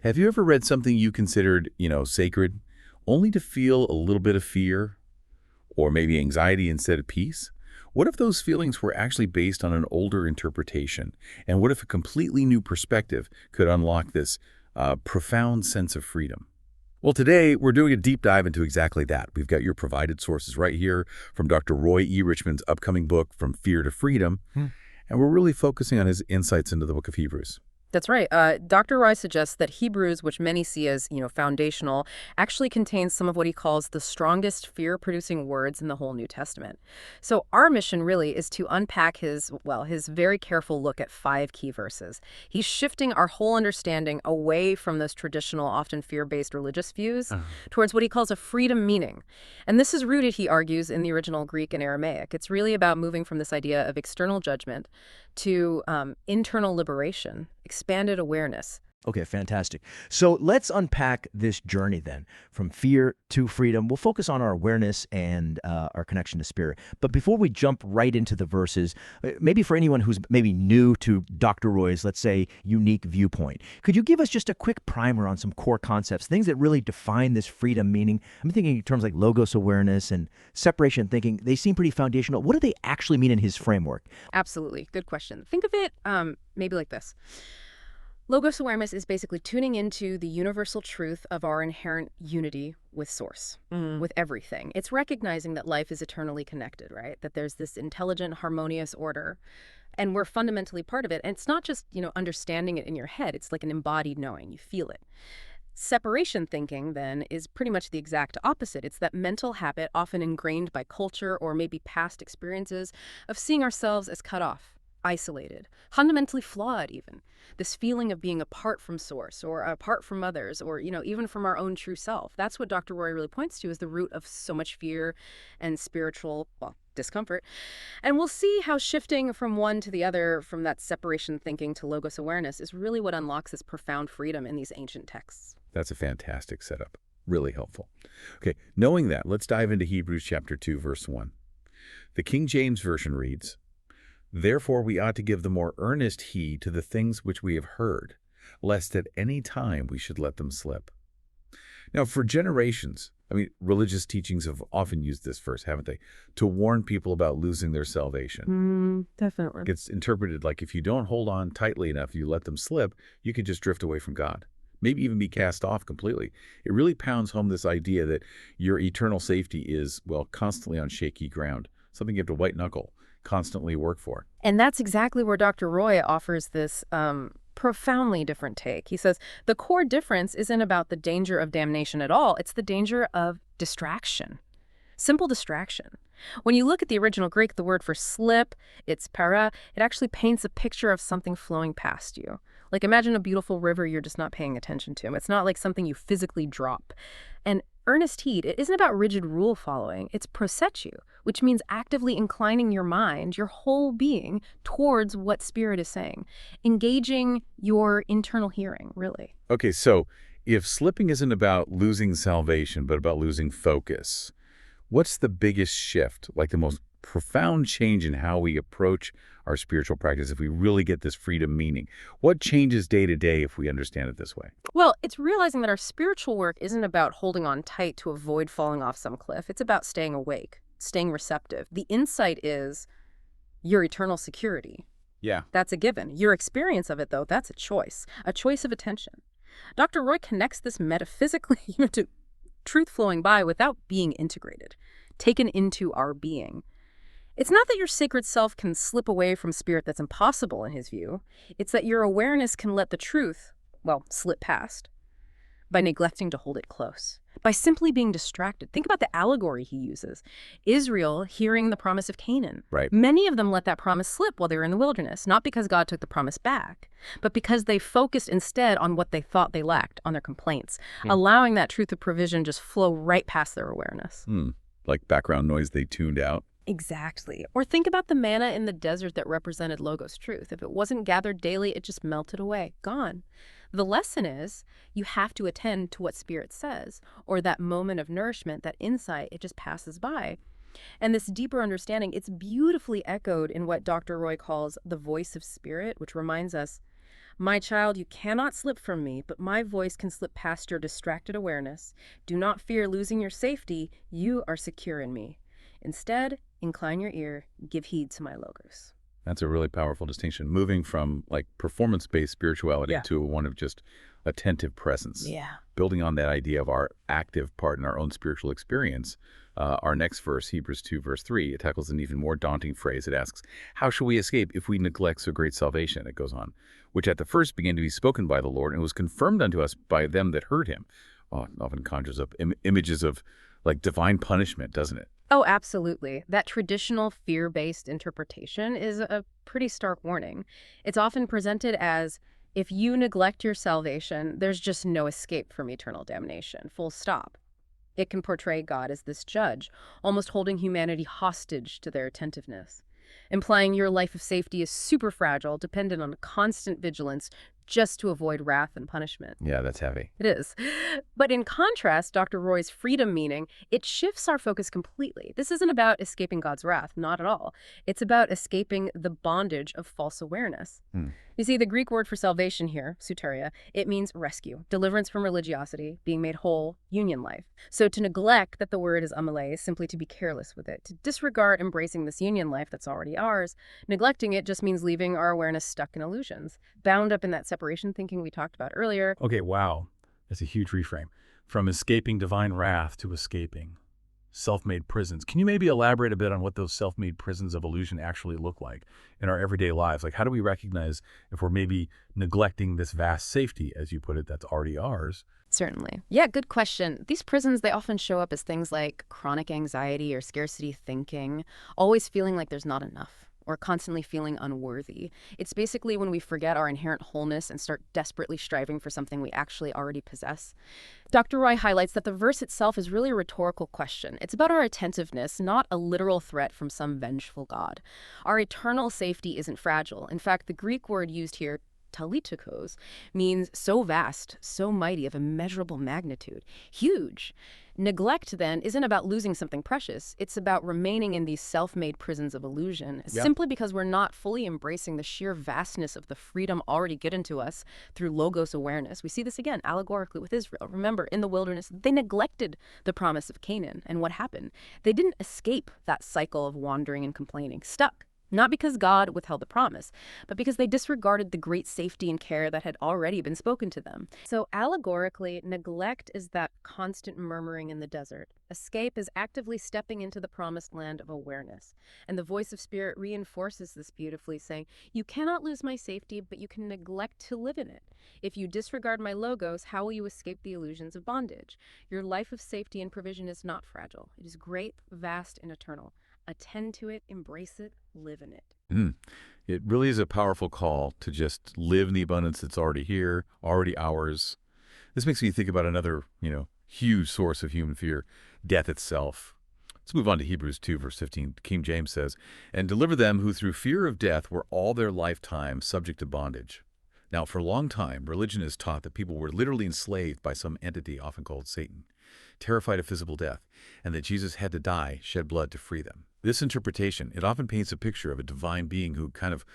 Have you ever read something you considered, sacred, only to feel a little bit of fear or maybe anxiety instead of peace? What if those feelings were actually based on an older interpretation? And what if a completely new perspective could unlock this profound sense of freedom? Well, today we're doing a deep dive into exactly that. We've got your provided sources right here from Dr. Roy E. Richmond's upcoming book, From Fear to Freedom, and we're really focusing on his insights into the book of Hebrews. That's right. Dr. Roy suggests that Hebrews, which many see as, foundational, actually contains some of what he calls the strongest fear-producing words in the whole New Testament. So our mission really is to unpack his very careful look at 5 key verses. He's shifting our whole understanding away from those traditional, often fear-based religious views towards what he calls a freedom meaning. And this is rooted, he argues, in the original Greek and Aramaic. It's really about moving from this idea of external judgment to internal liberation, expanded awareness. Okay, fantastic. So let's unpack this journey then, from fear to freedom. We'll focus on our awareness and our connection to spirit. But before we jump right into the verses, maybe for anyone who's maybe new to Dr. Roy's, let's say, unique viewpoint, could you give us just a quick primer on some core concepts, things that really define this freedom meaning? I'm thinking in terms like logos awareness and separation thinking. They seem pretty foundational. What do they actually mean in his framework? Absolutely. Good question. Think of it maybe like this. Logos awareness is basically tuning into the universal truth of our inherent unity with Source, with everything. It's recognizing that life is eternally connected, right? That there's this intelligent, harmonious order, and we're fundamentally part of it. And it's not just, understanding it in your head. It's like an embodied knowing. You feel it. Separation thinking, then, is pretty much the exact opposite. It's that mental habit, often ingrained by culture or maybe past experiences, of seeing ourselves as cut off, isolated, fundamentally flawed even. This feeling of being apart from Source or apart from others or, even from our own true self. That's what Dr. Roy really points to as the root of so much fear and spiritual, discomfort. And we'll see how shifting from one to the other, from that separation thinking to logos awareness, is really what unlocks this profound freedom in these ancient texts. That's a fantastic setup. Really helpful. Okay, knowing that, let's dive into Hebrews chapter 2, verse 1. The King James Version reads, "Therefore we ought to give the more earnest heed to the things which we have heard, lest at any time we should let them slip." Now, for generations, religious teachings have often used this verse, haven't they, to warn people about losing their salvation. Definitely. It's interpreted like if you don't hold on tightly enough, you let them slip, you could just drift away from God, maybe even be cast off completely. It really pounds home this idea that your eternal safety is, constantly on shaky ground, something you have to white knuckle, constantly work for. And that's exactly where Dr. Roy offers this profoundly different take. He says, the core difference isn't about the danger of damnation at all. It's the danger of distraction. Simple distraction. When you look at the original Greek, the word for slip, it's para, it actually paints a picture of something flowing past you. Like imagine a beautiful river you're just not paying attention to. It's not like something you physically drop. And earnest heed, it isn't about rigid rule following, it's prosechu, which means actively inclining your mind, your whole being, towards what Spirit is saying. Engaging your internal hearing, really. Okay, so if slipping isn't about losing salvation, but about losing focus, what's the biggest shift, like the most profound change in how we approach our spiritual practice if we really get this freedom meaning? What changes day to day if we understand it this way? Well, it's realizing that our spiritual work isn't about holding on tight to avoid falling off some cliff. It's about staying awake, staying receptive. The insight is your eternal security. Yeah. That's a given. Your experience of it, though, that's a choice of attention. Dr. Roy connects this metaphysically to truth flowing by without being integrated, taken into our being. It's not that your sacred self can slip away from Spirit. That's impossible in his view. It's that your awareness can let the truth, slip past by neglecting to hold it close, by simply being distracted. Think about the allegory he uses. Israel hearing the promise of Canaan. Right. Many of them let that promise slip while they were in the wilderness, not because God took the promise back, but because they focused instead on what they thought they lacked, on their complaints, allowing that truth of provision just flow right past their awareness. Like background noise they tuned out. Exactly. Or think about the manna in the desert that represented Logos truth. If it wasn't gathered daily, it just melted away, gone. The lesson is you have to attend to what Spirit says, or that moment of nourishment, that insight, it just passes by. And this deeper understanding, it's beautifully echoed in what Dr. Roy calls the voice of Spirit, which reminds us My child, you cannot slip from me, but my voice can slip past your distracted awareness. Do not fear losing your safety. You are secure in me. Instead, incline your ear, give heed to my logos. That's a really powerful distinction, moving from like performance-based spirituality Yeah. to one of just attentive presence. Yeah. Building on that idea of our active part in our own spiritual experience, our next verse, Hebrews 2, verse 3, it tackles an even more daunting phrase. It asks, how shall we escape if we neglect so great salvation? It goes on, which at the first began to be spoken by the Lord and was confirmed unto us by them that heard him. Oh, it often conjures up images of like divine punishment, doesn't it? Oh, absolutely. That traditional fear-based interpretation is a pretty stark warning. It's often presented as, if you neglect your salvation, there's just no escape from eternal damnation, full stop. It can portray God as this judge, almost holding humanity hostage to their attentiveness, implying your life of safety is super fragile, dependent on constant vigilance just to avoid wrath and punishment. Yeah, that's heavy. It is. But in contrast, Dr. Roy's freedom meaning, it shifts our focus completely. This isn't about escaping God's wrath, not at all. It's about escaping the bondage of false awareness. You see, the Greek word for salvation here, soteria, it means rescue, deliverance from religiosity, being made whole, union life. So to neglect that the word is amale is simply to be careless with it, to disregard embracing this union life that's already ours. Neglecting it just means leaving our awareness stuck in illusions, bound up in that separation thinking we talked about earlier. Okay, wow. That's a huge reframe. From escaping divine wrath to escaping self-made prisons. Can you maybe elaborate a bit on what those self-made prisons of illusion actually look like in our everyday lives? Like, how do we recognize if we're maybe neglecting this vast safety, as you put it, that's already ours? Certainly. Yeah, good question. These prisons, they often show up as things like chronic anxiety or scarcity thinking, always feeling like there's not enough, or constantly feeling unworthy. It's basically when we forget our inherent wholeness and start desperately striving for something we actually already possess. Dr. Roy highlights that the verse itself is really a rhetorical question. It's about our attentiveness, not a literal threat from some vengeful God. Our eternal safety isn't fragile. In fact, the Greek word used here, talitikos, means so vast, so mighty, of immeasurable magnitude. Huge. Neglect, then, isn't about losing something precious. It's about remaining in these self-made prisons of illusion, simply because we're not fully embracing the sheer vastness of the freedom already given to us through logos awareness. We see this again, allegorically, with Israel. Remember, in the wilderness, they neglected the promise of Canaan. And what happened? They didn't escape that cycle of wandering and complaining, stuck. Not because God withheld the promise, but because they disregarded the great safety and care that had already been spoken to them. So allegorically, neglect is that constant murmuring in the desert. Escape is actively stepping into the promised land of awareness. And the voice of Spirit reinforces this beautifully, saying, you cannot lose my safety, but you can neglect to live in it. If you disregard my logos, how will you escape the illusions of bondage? Your life of safety and provision is not fragile. It is great, vast, and eternal. Attend to it, embrace it, live in it. It really is a powerful call to just live in the abundance that's already here, already ours. This makes me think about another, huge source of human fear, death itself. Let's move on to Hebrews 2, verse 15. King James says, and deliver them who through fear of death were all their lifetime subject to bondage. Now, for a long time, religion has taught that people were literally enslaved by some entity, often called Satan, terrified of physical death, and that Jesus had to die, shed blood to free them. This interpretation, it often paints a picture of a divine being who kind of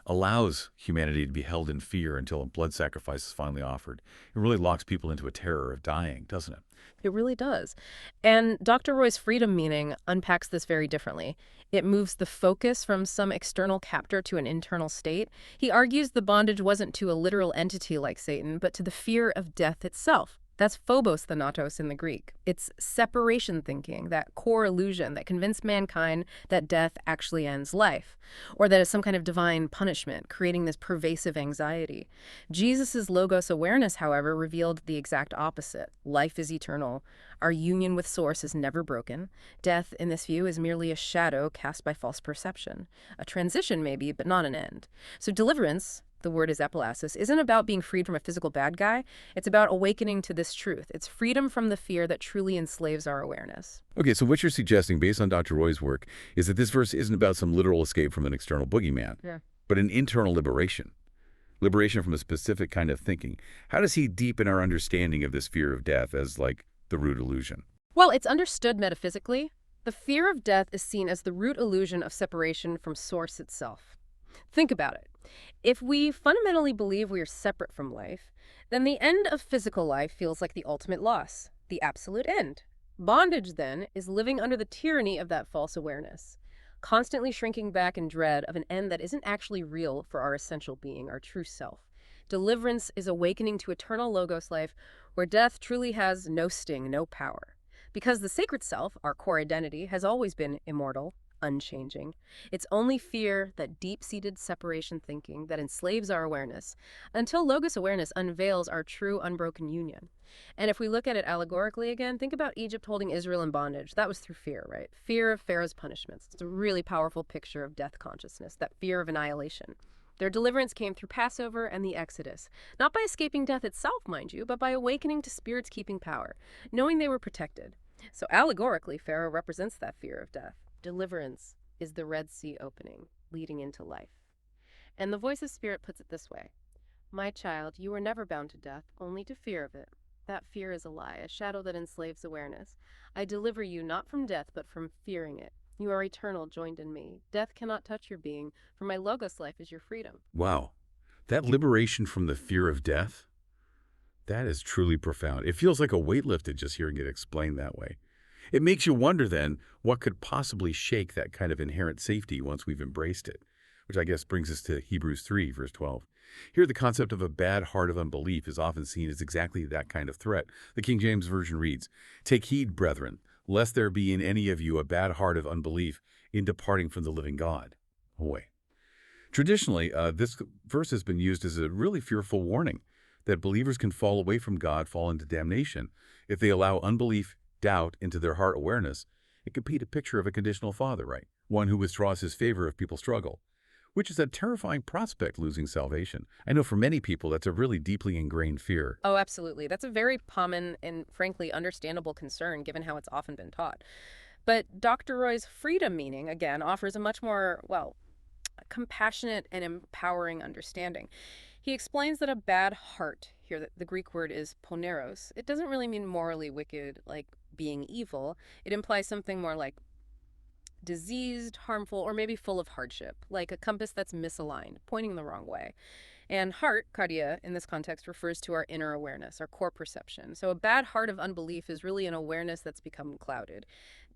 allows humanity to be held in fear until a blood sacrifice is finally offered. It really locks people into a terror of dying, doesn't it? It really does. And Dr. Roy's freedom meaning unpacks this very differently. It moves the focus from some external captor to an internal state. He argues the bondage wasn't to a literal entity like Satan, but to the fear of death itself. That's phobos thanatos in the Greek. It's separation thinking, that core illusion that convinced mankind that death actually ends life, or that it's some kind of divine punishment, creating this pervasive anxiety. Jesus' logos awareness, however, revealed the exact opposite. Life is eternal. Our union with Source is never broken. Death, in this view, is merely a shadow cast by false perception. A transition, maybe, but not an end. So deliverance, the word is epilasis, isn't about being freed from a physical bad guy. It's about awakening to this truth. It's freedom from the fear that truly enslaves our awareness. Okay, so what you're suggesting, based on Dr. Roy's work, is that this verse isn't about some literal escape from an external boogeyman, but an internal liberation. Liberation from a specific kind of thinking. How does he deepen our understanding of this fear of death as, like, the root illusion? Well, it's understood metaphysically. The fear of death is seen as the root illusion of separation from Source itself. Think about it. If we fundamentally believe we are separate from life, then the end of physical life feels like the ultimate loss, the absolute end. Bondage, then, is living under the tyranny of that false awareness, constantly shrinking back in dread of an end that isn't actually real for our essential being, our true self. Deliverance is awakening to eternal logos life where death truly has no sting, no power. Because the sacred self, our core identity, has always been immortal, unchanging. It's only fear, that deep-seated separation thinking, that enslaves our awareness, until logos awareness unveils our true unbroken union. And if we look at it allegorically again, think about Egypt holding Israel in bondage. That was through fear, right? Fear of Pharaoh's punishments. It's a really powerful picture of death consciousness, that fear of annihilation. Their deliverance came through Passover and the Exodus, not by escaping death itself, mind you, but by awakening to Spirit's keeping power, knowing they were protected. So allegorically, Pharaoh represents that fear of death. Deliverance is the Red Sea opening, leading into life. And the voice of Spirit puts it this way: "My child, you were never bound to death, only to fear of it. That fear is a lie, a shadow that enslaves awareness. I deliver you not from death, but from fearing it. You are eternal, joined in me. Death cannot touch your being, for my logos life is your freedom." Wow. That liberation from the fear of death, that is truly profound. It feels like a weight lifted just hearing it explained that way. It makes you wonder then, what could possibly shake that kind of inherent safety once we've embraced it? Which I guess brings us to Hebrews 3, verse 12. Here, the concept of a bad heart of unbelief is often seen as exactly that kind of threat. The King James Version reads, "Take heed, brethren, lest there be in any of you a bad heart of unbelief in departing from the living God." Boy. Traditionally, this verse has been used as a really fearful warning that believers can fall away from God, fall into damnation, if they allow unbelief, doubt into their heart awareness. It could paint a picture of a conditional father, right? One who withdraws his favor if people struggle, which is a terrifying prospect, losing salvation. I know for many people that's a really deeply ingrained fear. Oh, absolutely. That's a very common and frankly understandable concern given how it's often been taught. But Dr. Roy's freedom meaning, again, offers a much more, well, compassionate and empowering understanding. He explains that a bad heart, here the Greek word is poneros, it doesn't really mean morally wicked, like being evil. It implies something more like diseased, harmful, or maybe full of hardship, like a compass that's misaligned, pointing the wrong way. And heart, kardia, in this context, refers to our inner awareness, our core perception. So a bad heart of unbelief is really an awareness that's become clouded,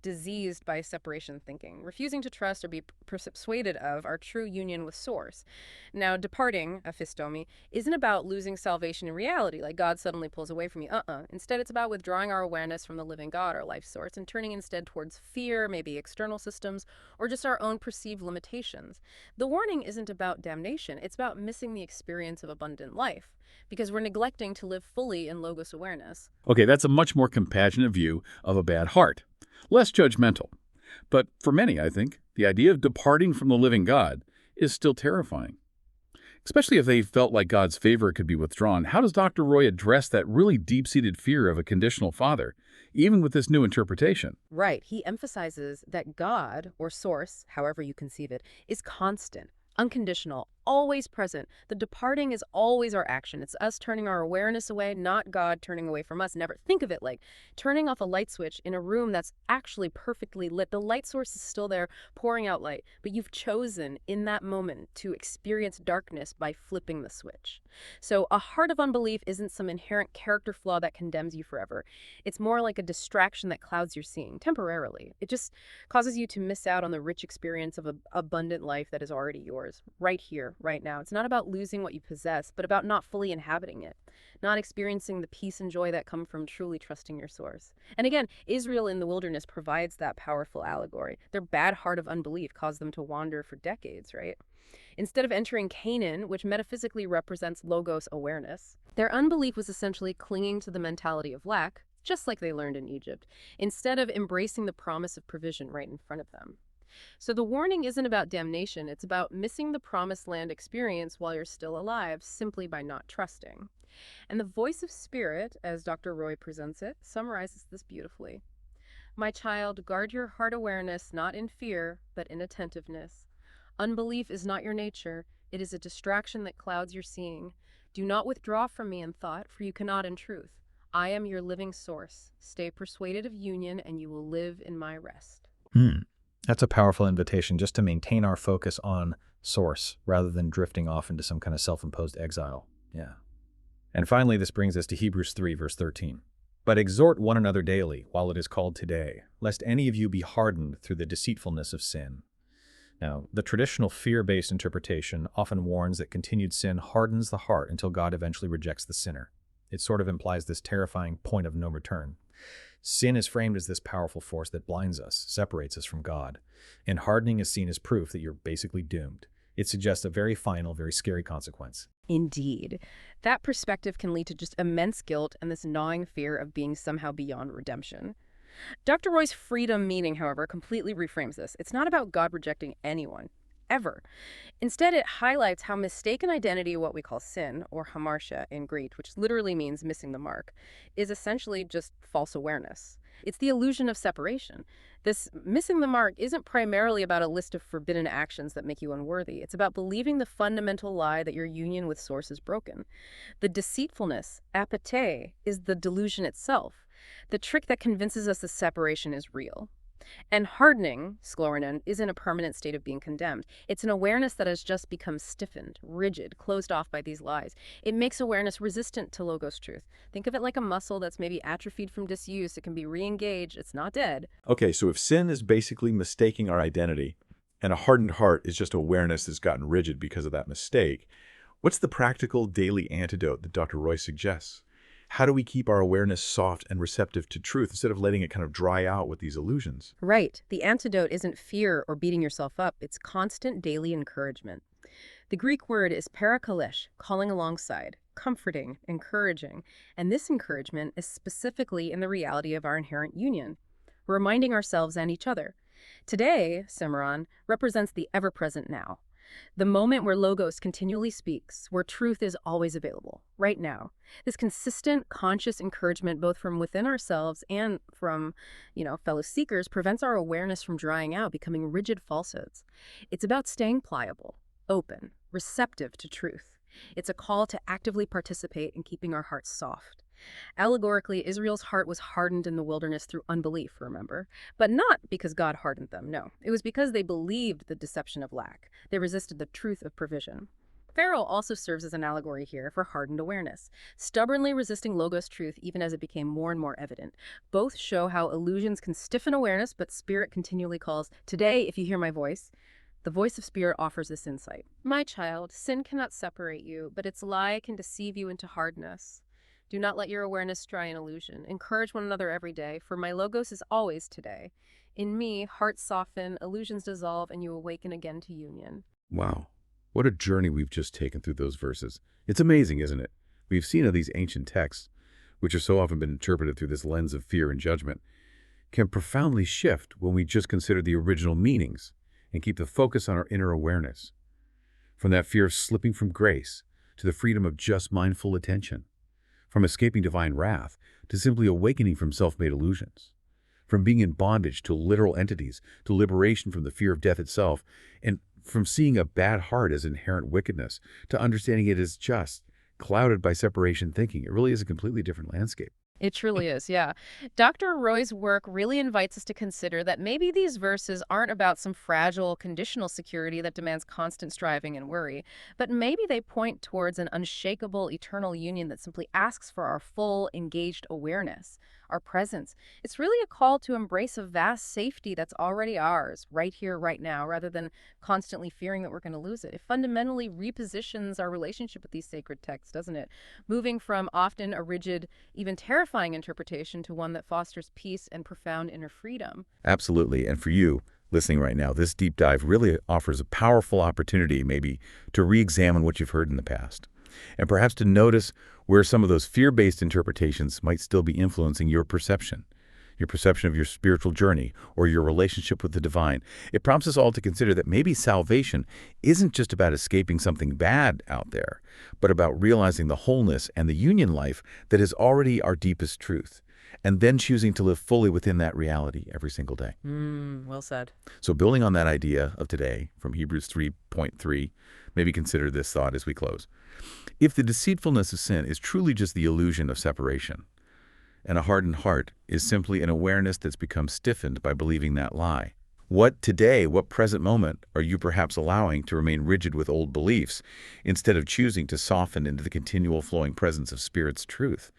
diseased by separation thinking, refusing to trust or be persuaded of our true union with Source. Now, departing, aphistomi, isn't about losing salvation in reality, like God suddenly pulls away from you. Instead, it's about withdrawing our awareness from the living God, our life source, and turning instead towards fear, maybe external systems, or just our own perceived limitations. The warning isn't about damnation. It's about missing the experience of abundant life, because we're neglecting to live fully in logos awareness. Okay, that's a much more compassionate view of a bad heart. Less judgmental. But for many, I think, the idea of departing from the living God is still terrifying. Especially if they felt like God's favor could be withdrawn. How does Dr. Roy address that really deep-seated fear of a conditional father, even with this new interpretation? Right. He emphasizes that God, or Source, however you conceive it, is constant, unconditional, always present. The departing is always our action. It's us turning our awareness away, not God turning away from us. Never think of it like turning off a light switch in a room that's actually perfectly lit. The light source is still there, pouring out light, but you've chosen in that moment to experience darkness by flipping the switch. So a heart of unbelief isn't some inherent character flaw that condemns you forever. It's more like a distraction that clouds your seeing temporarily. It just causes you to miss out on the rich experience of an abundant life that is already yours, right here, right now. It's not about losing what you possess, but about not fully inhabiting it, not experiencing the peace and joy that come from truly trusting your source. And again, Israel in the wilderness provides that powerful allegory. Their bad heart of unbelief caused them to wander for decades, right? Instead of entering Canaan, which metaphysically represents logos awareness, their unbelief was essentially clinging to the mentality of lack, just like they learned in Egypt, instead of embracing the promise of provision right in front of them. So the warning isn't about damnation, it's about missing the promised land experience while you're still alive simply by not trusting. And the voice of Spirit, as Dr. Roy presents it, summarizes this beautifully. "My child, guard your heart awareness not in fear, but in attentiveness. Unbelief is not your nature, it is a distraction that clouds your seeing. Do not withdraw from me in thought, for you cannot in truth. I am your living source. Stay persuaded of union, and you will live in my rest." That's a powerful invitation just to maintain our focus on source, rather than drifting off into some kind of self-imposed exile. Yeah. And finally, this brings us to Hebrews 3, verse 13. But exhort one another daily, while it is called today, lest any of you be hardened through the deceitfulness of sin. Now, the traditional fear-based interpretation often warns that continued sin hardens the heart until God eventually rejects the sinner. It sort of implies this terrifying point of no return. Sin is framed as this powerful force that blinds us, separates us from God, and hardening is seen as proof that you're basically doomed. It suggests a very final, very scary consequence. Indeed. That perspective can lead to just immense guilt and this gnawing fear of being somehow beyond redemption. Dr. Roy's freedom meaning, however, completely reframes this. It's not about God rejecting anyone, ever. Instead, it highlights how mistaken identity, what we call sin, or hamartia in Greek, which literally means missing the mark, is essentially just false awareness. It's the illusion of separation. This missing the mark isn't primarily about a list of forbidden actions that make you unworthy. It's about believing the fundamental lie that your union with Source is broken. The deceitfulness, apathe, is the delusion itself, the trick that convinces us the separation is real. And hardening, sklorinen, isn't a permanent state of being condemned. It's an awareness that has just become stiffened, rigid, closed off by these lies. It makes awareness resistant to Logos truth. Think of it like a muscle that's maybe atrophied from disuse. It can be re-engaged. It's not dead. Okay, so if sin is basically mistaking our identity, and a hardened heart is just awareness that's gotten rigid because of that mistake, what's the practical daily antidote that Dr. Roy suggests? How do we keep our awareness soft and receptive to truth instead of letting it kind of dry out with these illusions? Right. The antidote isn't fear or beating yourself up. It's constant daily encouragement. The Greek word is parakalesh, calling alongside, comforting, encouraging. And this encouragement is specifically in the reality of our inherent union, reminding ourselves and each other. Today, Cimarron, represents the ever-present now. The moment where Logos continually speaks, where truth is always available, right now. This consistent, conscious encouragement, both from within ourselves and from, fellow seekers, prevents our awareness from drying out, becoming rigid falsehoods. It's about staying pliable, open, receptive to truth. It's a call to actively participate in keeping our hearts soft. Allegorically, Israel's heart was hardened in the wilderness through unbelief, remember? But not because God hardened them, no. It was because they believed the deception of lack. They resisted the truth of provision. Pharaoh also serves as an allegory here for hardened awareness, stubbornly resisting Logos truth even as it became more and more evident. Both show how illusions can stiffen awareness, but Spirit continually calls, "Today, if you hear my voice." The voice of Spirit offers this insight. "My child, sin cannot separate you, but its lie can deceive you into hardness. Do not let your awareness dry in illusion. Encourage one another every day, for my Logos is always today. In me, hearts soften, illusions dissolve, and you awaken again to union." Wow, what a journey we've just taken through those verses. It's amazing, isn't it? We've seen how these ancient texts, which have so often been interpreted through this lens of fear and judgment, can profoundly shift when we just consider the original meanings and keep the focus on our inner awareness. From that fear of slipping from grace to the freedom of just mindful attention. From escaping divine wrath to simply awakening from self-made illusions. From being in bondage to literal entities to liberation from the fear of death itself, and from seeing a bad heart as inherent wickedness to understanding it as just, clouded by separation thinking. It really is a completely different landscape. It truly is, yeah. Dr. Roy's work really invites us to consider that maybe these verses aren't about some fragile, conditional security that demands constant striving and worry, but maybe they point towards an unshakable, eternal union that simply asks for our full, engaged awareness, our presence. It's really a call to embrace a vast safety that's already ours, right here, right now, rather than constantly fearing that we're going to lose it. It fundamentally repositions our relationship with these sacred texts, doesn't it? Moving from often a rigid, even terrifying interpretation to one that fosters peace and profound inner freedom. Absolutely. And for you, listening right now, this deep dive really offers a powerful opportunity maybe to re-examine what you've heard in the past. And perhaps to notice where some of those fear-based interpretations might still be influencing your perception of your spiritual journey or your relationship with the divine. It prompts us all to consider that maybe salvation isn't just about escaping something bad out there, but about realizing the wholeness and the union life that is already our deepest truth, and then choosing to live fully within that reality every single day. Well said. So building on that idea of today from Hebrews 3:3, maybe consider this thought as we close. If the deceitfulness of sin is truly just the illusion of separation, and a hardened heart is simply an awareness that's become stiffened by believing that lie, What present moment are you perhaps allowing to remain rigid with old beliefs instead of choosing to soften into the continual flowing presence of Spirit's truth?